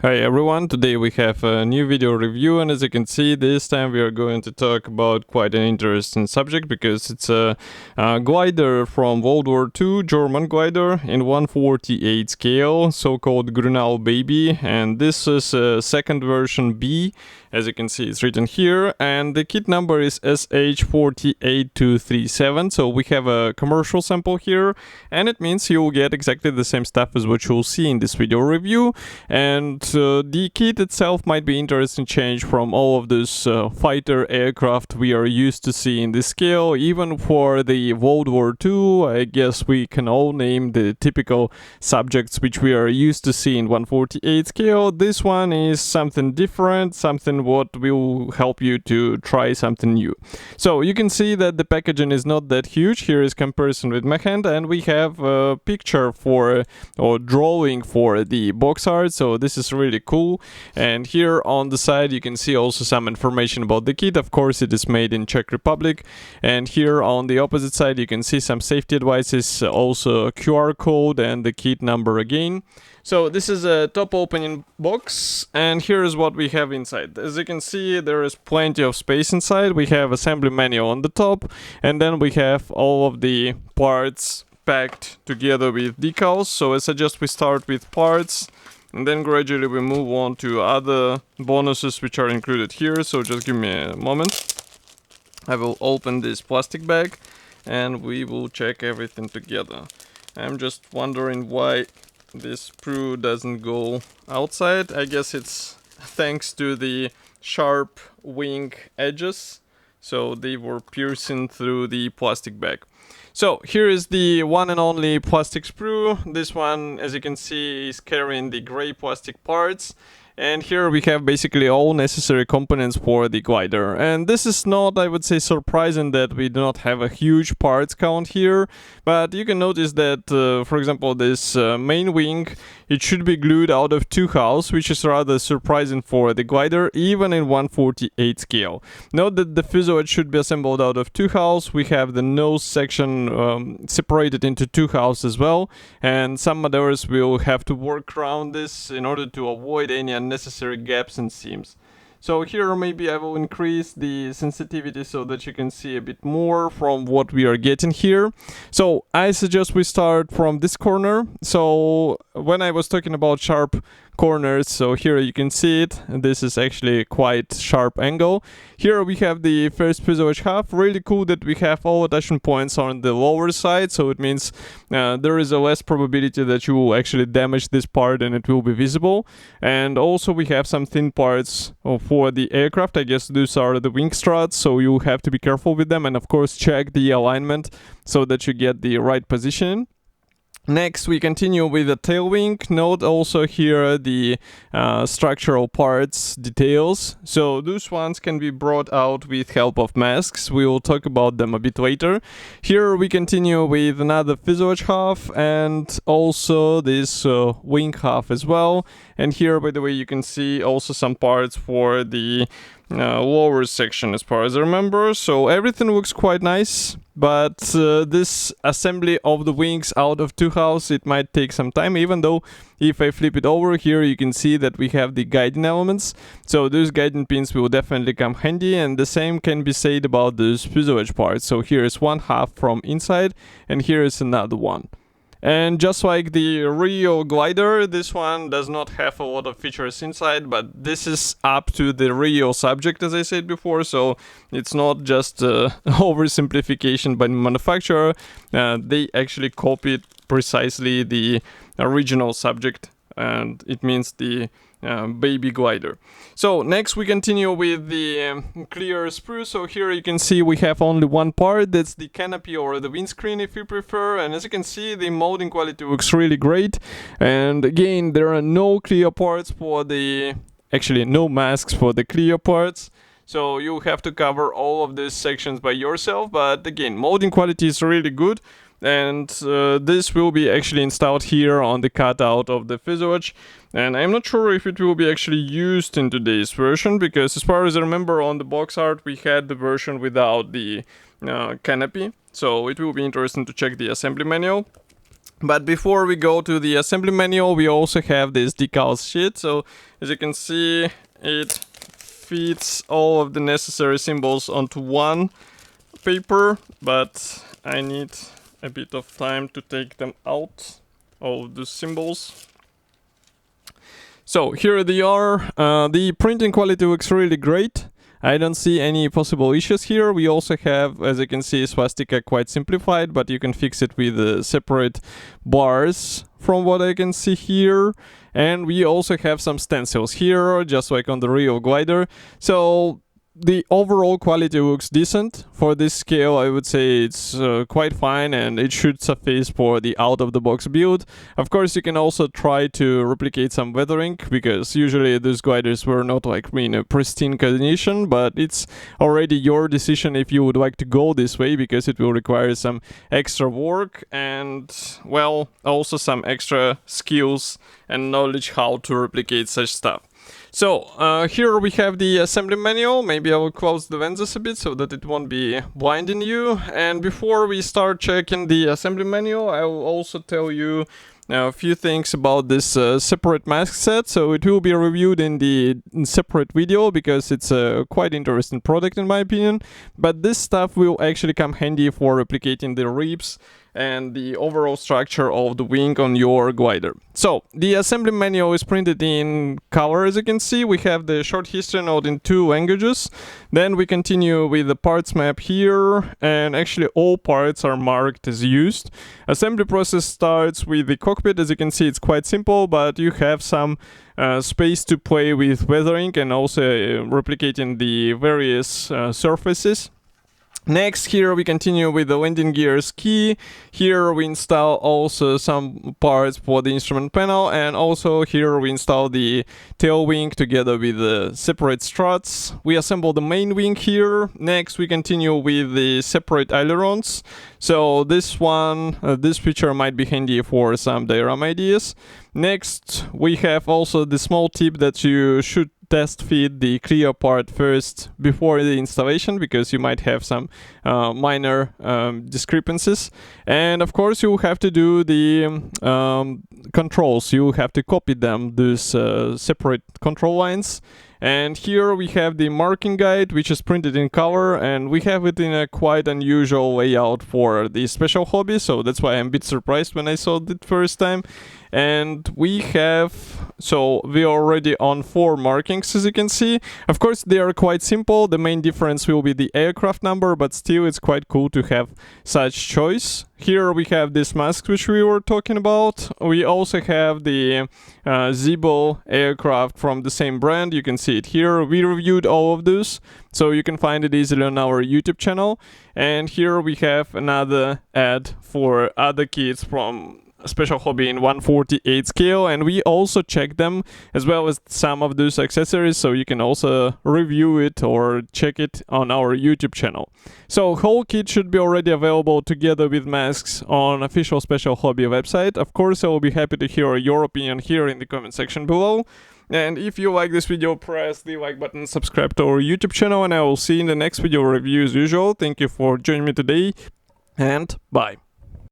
Hi everyone, today we have a new video review, and as you can see, this time we are going to talk about quite an interesting subject because it's a glider from World War II, German glider in 1/48 scale, so-called Grunau baby, and this is a second version B, as you can see it's written here, and the kit number is SH48237, so we have a commercial sample here, and it means you'll get exactly the same stuff as what you'll see in this video review, and the kit itself might be interesting change from all of this fighter aircraft we are used to see in this scale. Even for the World War II, I guess we can all name the typical subjects which we are used to see in 1/48 scale. This one is something different, something what will help you to try something new. So you can see that the packaging is not that huge. Here is comparison with my hand, and we have a picture for or drawing for the box art, so this is really cool. And here on the side you can see also some information about the kit. Of course it is made in Czech Republic, and here on the opposite side you can see some safety advices, also a QR code and the kit number again. So this is a top opening box, and here is what we have inside. As you can see, there is plenty of space inside. We have assembly manual on the top, and then we have all of the parts packed together with decals. So I suggest we start with parts, and then gradually we move on to other bonuses which are included here. So just give me a moment. I will open this plastic bag and we will check everything together. I'm just wondering why this sprue doesn't go outside. I guess it's thanks to the sharp wing edges, so they were piercing through the plastic bag. So here is the one and only plastic sprue. This one, as you can see, is carrying the gray plastic parts. And here we have basically all necessary components for the glider. And this is not, I would say, surprising that we do not have a huge parts count here. But you can notice that, for example, this main wing, it should be glued out of 2 hulls, which is rather surprising for the glider, even in 1/48 scale. Note that the fuselage should be assembled out of 2 hulls. We have the nose section separated into 2 hulls as well. And some others will have to work around this in order to avoid any unnecessary gaps and seams. So here maybe I will increase the sensitivity so that you can see a bit more from what we are getting here. So I suggest we start from this corner. So when I was talking about sharp corners, so here you can see it, and this is actually quite sharp angle. Here we have the first fuselage half. Really cool that we have all attachment points on the lower side, so it means there is a less probability that you will actually damage this part and it will be visible. And also we have some thin parts for the aircraft. I guess these are the wing struts, so you have to be careful with them, and of course check the alignment so that you get the right position. Next, we continue with the tail wing. Note also here the structural parts details. So those ones can be brought out with help of masks. We will talk about them a bit later. Here we continue with another fuselage half and also this wing half as well. And here, by the way, you can see also some parts for the lower section as far as I remember. So everything looks quite nice, but this assembly of the wings out of 2 hulls, it might take some time, even though if I flip it over here you can see that we have the guiding elements. So those guiding pins will definitely come handy, and the same can be said about those fuselage parts. So here is one half from inside and here is another one. And just like the real glider, this one does not have a lot of features inside, but this is up to the real subject, as I said before, so it's not just oversimplification by the manufacturer. They actually copied precisely the original subject, and it means the baby glider. So next we continue with the clear sprue. So here you can see we have only one part, that's the canopy or the windscreen if you prefer, and as you can see the molding quality looks really great. And again, there are no clear parts for the, actually no masks for the clear parts, so you have to cover all of these sections by yourself. But again, molding quality is really good. And this will be actually installed here on the cutout of the fuselage, and I'm not sure if it will be actually used in today's version, because as far as I remember on the box art we had the version without the canopy, so it will be interesting to check the assembly manual. But before we go to the assembly manual, we also have this decals sheet. So as you can see, it fits all of the necessary symbols onto one paper, but I need a bit of time to take them out, all of the symbols. So here they are. The printing quality looks really great. I don't see any possible issues here. We also have, as you can see, swastika quite simplified, but you can fix it with separate bars from what I can see here. And we also have some stencils here, just like on the real glider. So the overall quality looks decent. For this scale, I would say it's quite fine, and it should suffice for the out-of-the-box build. Of course, you can also try to replicate some weathering, because usually those gliders were not like in a pristine condition, but it's already your decision if you would like to go this way, because it will require some extra work and, well, also some extra skills and knowledge how to replicate such stuff. So here we have the assembly manual. Maybe I will close the lenses a bit so that it won't be blinding you. And before we start checking the assembly manual, I will also tell you a few things about this separate mask set. So it will be reviewed in the separate video, because it's a quite interesting product in my opinion. But this stuff will actually come handy for replicating the ribs and the overall structure of the wing on your glider. So the assembly manual is printed in color. As you can see, we have the short history note in 2 languages. Then we continue with the parts map here, and actually all parts are marked as used. Assembly process starts with the cockpit. As you can see, it's quite simple, but you have some space to play with weathering and also replicating the various surfaces. Next, here we continue with the landing gears key. Here we install also some parts for the instrument panel, and also here we install the tail wing together with the separate struts. We assemble the main wing here. Next, we continue with the separate ailerons. So this one, this feature might be handy for some diorama ideas. Next, we have also the small tip that you should test fit the clear part first before the installation, because you might have some minor discrepancies. And of course, you have to do the controls. You have to copy them, these separate control lines. And here we have the marking guide, which is printed in color, and we have it in a quite unusual layout for the special hobby, so that's why I'm a bit surprised when I saw it first time. And we have, so we're already on 4 markings, as you can see. Of course, they are quite simple. The main difference will be the aircraft number, but still it's quite cool to have such choice. Here we have this mask which we were talking about. We also have the Zeeble aircraft from the same brand. You can see it here. We reviewed all of those, so you can find it easily on our YouTube channel. And here we have another ad for other kits from Special Hobby in 1/48 scale, and we also check them as well as some of those accessories, so you can also review it or check it on our YouTube channel. So whole kit should be already available together with masks on official Special Hobby website. Of course, I will be happy to hear your opinion here in the comment section below. And if you like this video, press the like button, subscribe to our YouTube channel, and I will see you in the next video review as usual. Thank you for joining me today, and bye.